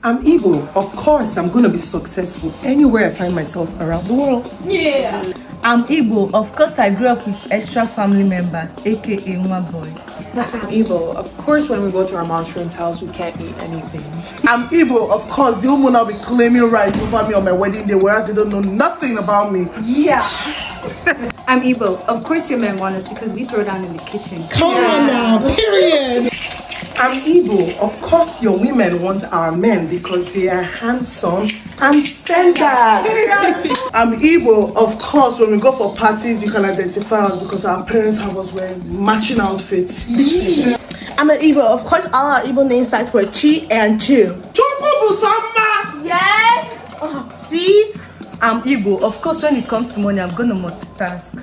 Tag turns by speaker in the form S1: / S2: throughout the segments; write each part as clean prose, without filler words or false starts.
S1: I'm Igbo. Of course, I'm going to be successful anywhere I find myself around the world.
S2: Yeah.
S3: I'm Igbo. Of course, I grew up with extra family members, aka Nwa boy.
S2: I'm Igbo. Of course, when we go to our mom's friend's house, we can't eat anything.
S4: I'm Igbo. Of course, the woman will be claiming rights over me on my wedding day, whereas they don't know nothing about me.
S2: Yeah.
S5: I'm Igbo. Of course your men want us because we throw down in the kitchen.
S1: Come on now, period. I'm Igbo. Of course, your women want our men because they are handsome and spenders.
S4: I'm Igbo. Of course, when we go for parties, you can identify us because our parents have us wearing matching outfits.
S6: I'm an Igbo. Of course, all our Igbo name starts with Chi and Chu. Yes. Oh, see?
S3: I'm Igbo. Of course, when it comes to money, I'm gonna multitask.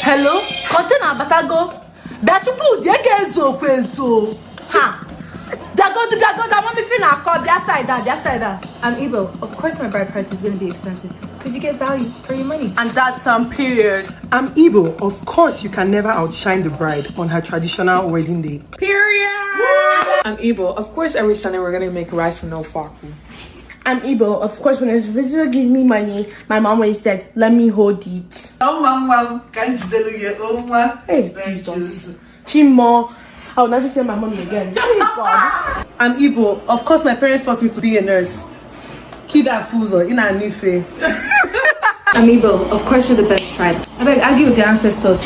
S3: Hello? Container Batago. That you put the again ha. They're going to be a good. I want me to call their side that.
S5: I'm Igbo. Of course my bride price is going to be expensive because you get value for your money.
S3: And that's period.
S1: I'm Igbo. Of course, you can never outshine the bride on her traditional wedding day. Period.
S2: I'm Igbo. Of course, every Sunday we're going to make rice and no faku.
S6: I'm Igbo. Of course, when a visitor gives me money, my mom always said, "Let me hold it." Hey, Jesus. Chimo. I'll never see my mommy again. God.
S3: I'm Igbo. Of course, my parents forced me to be a nurse. Kida Fuzo, in a Nife.
S5: I'm Igbo. Of course we're the best tribe. I beg, argue with the ancestors.